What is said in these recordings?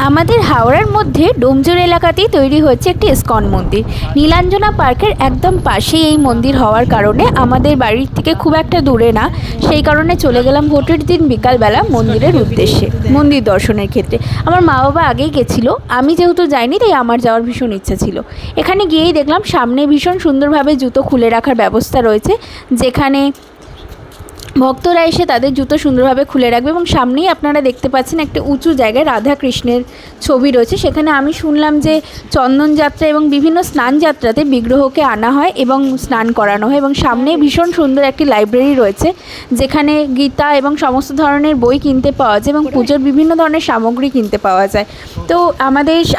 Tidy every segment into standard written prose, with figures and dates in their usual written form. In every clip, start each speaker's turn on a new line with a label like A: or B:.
A: আমাদের হাওড়ার মধ্যে ডোমজুর এলাকাতেই তৈরি হচ্ছে একটি ইসকন মন্দির। নীলাঞ্জনা পার্কের একদম পাশেই এই মন্দির হওয়ার কারণে আমাদের বাড়ির থেকে খুব একটা দূরে না, সেই কারণে চলে গেলাম ভোটের দিন বিকালবেলা মন্দিরের উদ্দেশ্যে, মন্দির দর্শনের ক্ষেত্রে। আমার মা বাবা আগেই গেছিলো, আমি যেহেতু যাইনি তাই আমার যাওয়ার ভীষণ ইচ্ছা ছিল। এখানে গিয়েই দেখলাম সামনে ভীষণ সুন্দরভাবে জুতো খুলে রাখার ব্যবস্থা রয়েছে, যেখানে ভক্তরা এসে তাদের জুতো সুন্দরভাবে খুলে রাখবে। এবং সামনেই আপনারা দেখতে পাচ্ছেন একটা উঁচু জায়গায় রাধা কৃষ্ণের ছবি রয়েছে। সেখানে আমি শুনলাম যে চন্দন যাত্রা এবং বিভিন্ন স্নান যাত্রাতে বিগ্রহকে আনা হয় এবং স্নান করানো হয়। এবং সামনে ভীষণ সুন্দর একটি লাইব্রেরি রয়েছে, যেখানে গীতা এবং সমস্ত ধরনের বই কিনতে পাওয়া যায় এবং পুজোর বিভিন্ন ধরনের সামগ্রী কিনতে পাওয়া যায়। তো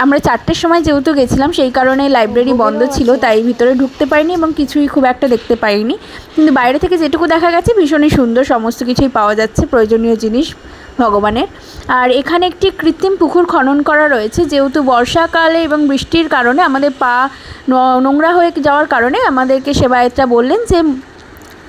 A: আমরা 4টের সময় যেহেতু গেছিলাম, সেই কারণে লাইব্রেরি বন্ধ ছিল, তাই ভিতরে ঢুকতে পারিনি এবং কিছুই খুব একটা দেখতে পাইনি। কিন্তু বাইরে থেকে যেটুকু দেখা গেছে ভীষণই সুন্দর, সমস্ত কিছুই পাওয়া যাচ্ছে, প্রয়োজনীয় জিনিস ভগবানের। আর এখানে একটি কৃত্রিম পুকুর খনন করা রয়েছে, যেহেতু বর্ষাকালে এবং বৃষ্টির কারণে আমাদের পা নোংরা হয়ে যাওয়ার কারণে আমাদেরকে সেবায়েতরা বললেন যে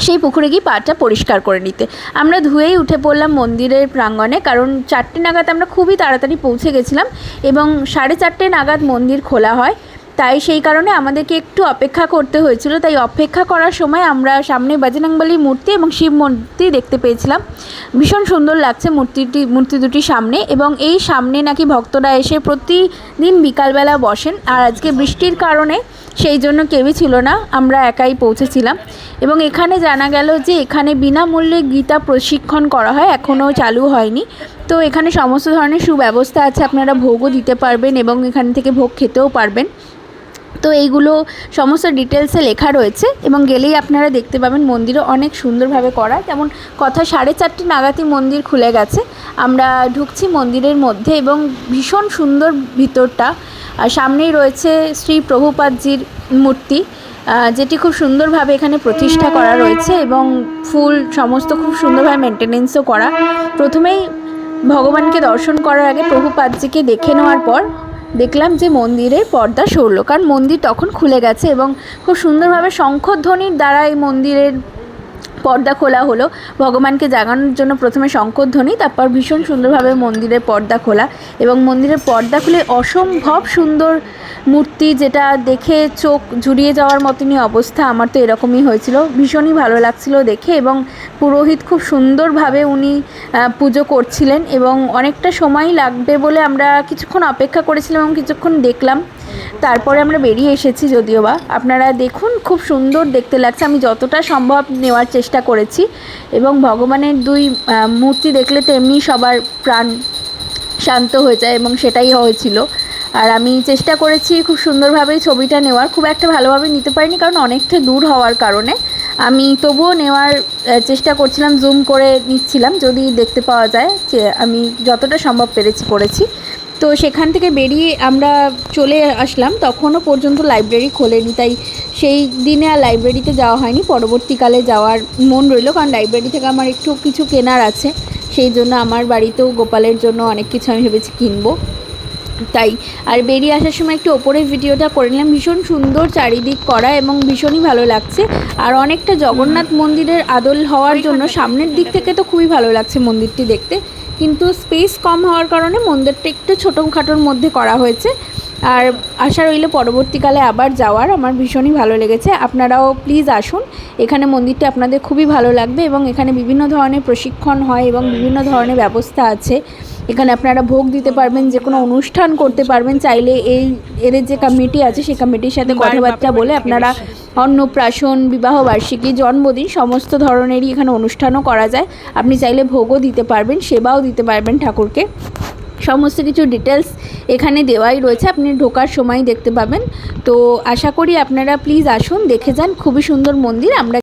A: সেই পুকুরে গিয়ে পাটা পরিষ্কার করে নিতে। আমরা ধুয়েই উঠে পড়লাম মন্দিরের প্রাঙ্গণে, কারণ 4টে নাগাদ আমরা খুবই তাড়াতাড়ি পৌঁছে গেছিলাম এবং 4:30 নাগাদ মন্দির খোলা হয়, তাই সেই কারণে আমাদেরকে একটু অপেক্ষা করতে হয়েছিল। তাই অপেক্ষা করার সময় আমরা সামনে বজরংবলীর মূর্তি এবং শিব মূর্তি দেখতে পেয়েছিলাম। ভীষণ সুন্দর লাগছে মূর্তি দুটি সামনে। এবং এই সামনে নাকি ভক্তরা এসে প্রতিদিন বিকালবেলা বসেন, আর আজকে বৃষ্টির কারণে সেই জন্য কেউই ছিল না, আমরা একাই পৌঁছেছিলাম। এবং এখানে জানা গেল যে এখানে বিনামূল্যে গীতা প্রশিক্ষণ করা হয়, এখনও চালু হয়নি। তো এখানে সমস্ত ধরনের সুব্যবস্থা আছে, আপনারা ভোগও দিতে পারবেন এবং এখান থেকে ভোগ খেতেও পারবেন। তো এইগুলো সমস্ত ডিটেলসে লেখা রয়েছে এবং গেলেই আপনারা দেখতে পাবেন মন্দিরও অনেক সুন্দরভাবে করা। যেমন কথা 4:30 নাগাদই মন্দির খুলে গেছে। আমরা ঢুকছি মন্দিরের মধ্যে এবং ভীষণ সুন্দর ভিতরটা। আর সামনেই রয়েছে শ্রী প্রভুপাদজির মূর্তি, যেটি খুব সুন্দরভাবে এখানে প্রতিষ্ঠা করা রয়েছে এবং ফুল সমস্ত খুব সুন্দরভাবে মেনটেনেন্সও করা। প্রথমেই ভগবানকে দর্শন করার আগে প্রভুপাদজিকে দেখে নেওয়ার পর দেখলাম যে মন্দিরের পর্দা সরল, কারণ মন্দির তখন খুলে গেছে এবং খুব সুন্দরভাবে শঙ্খধ্বনির দ্বারা এই মন্দিরের পর্দা খোলা হলো। ভগবানকে জাগানোর জন্য প্রথমে শঙ্খধ্বনি, তারপর ভীষণ সুন্দরভাবে মন্দিরের পর্দা খোলা এবং মন্দিরের পর্দা খুলে অসম্ভব সুন্দর মূর্তি, যেটা দেখে চোখ জুড়িয়ে যাওয়ার মতনই অবস্থা। আমার তো এরকমই হয়েছিল, ভীষণই ভালো লাগছিল দেখে। এবং পুরোহিত খুব সুন্দরভাবে উনি পুজো করছিলেন এবং অনেকটা সময় লাগবে বলে আমরা কিছুক্ষণ অপেক্ষা করেছিলাম এবং কিছুক্ষণ দেখলাম, তারপরে আমরা বেরিয়ে এসেছি। যদিও বা আপনারা দেখুন, খুব সুন্দর দেখতে লাগছে, আমি যতটা সম্ভব নেওয়ার চেষ্টা করেছি। এবং ভগবানের দুই মূর্তি দেখলে তো এমনি সবার প্রাণ শান্ত হয়ে যায় এবং সেটাই হয়েছিল। আর আমি চেষ্টা করেছি খুব সুন্দরভাবেই ছবিটা নেওয়ার, খুব একটা ভালোভাবে নিতে পারিনি কারণ অনেকটা দূর হওয়ার কারণে। আমি তবুও নেওয়ার চেষ্টা করছিলাম, জুম করে নিচ্ছিলাম যদি দেখতে পাওয়া যায়, যে আমি যতটা সম্ভব করেছি। তো সেখান থেকে বেরিয়ে আমরা চলে আসলাম, তখনও পর্যন্ত লাইব্রেরি খোলেনি, তাই সেই দিনে আর লাইব্রেরিতে যাওয়া হয়নি। পরবর্তীকালে যাওয়ার মন রইল, কারণ লাইব্রেরি থেকে আমার একটু কিছু কেনার আছে, সেই জন্য আমার বাড়িতেও গোপালের জন্য অনেক কিছু আমি ভেবেছি কিনবো, তাই। আর বেরিয়ে আসার সময় একটু ওপরের ভিডিওটা করে নিলাম। ভীষণ সুন্দর চারিদিক করা এবং ভীষণই ভালো লাগছে। আর অনেকটা জগন্নাথ মন্দিরের আদল হওয়ার জন্য সামনের দিক থেকে তো খুবই ভালো লাগছে মন্দিরটি দেখতে, কিন্তু স্পেস কম হওয়ার কারণে মন্দিরটা একটু ছোটোখাটোর মধ্যে করা হয়েছে। আর আশা রইল পরবর্তীকালে আবার যাওয়ার, আমার ভীষণই ভালো লেগেছে। আপনারাও প্লিজ আসুন, এখানে মন্দিরটি আপনাদের খুবই ভালো লাগবে এবং এখানে বিভিন্ন ধরনের প্রশিক্ষণ হয় এবং বিভিন্ন ধরনের ব্যবস্থা আছে। এখানে আপনারা ভোগ দিতে পারবেন, যে কোনো অনুষ্ঠান করতে পারবেন, চাইলে এর যে কমিটি আছে সেই কমিটির সাথে কথাবার্তা বলে আপনারা অন্নপ্রাশন, বিবাহবার্ষিকী, জন্মদিন সমস্ত ধরনেরই এখানে অনুষ্ঠানও করা যায়। আপনি চাইলে ভোগও দিতে পারবেন, সেবাও দিতে পারবেন ঠাকুরকে। সমস্ত কিছু ডিটেলস এখানে দেওয়াই রয়েছে, আপনি ঢোকার সময় দেখতে পাবেন। তো আশা করি আপনারা প্লিজ আসুন, দেখে যান, খুবই সুন্দর মন্দির। আমরা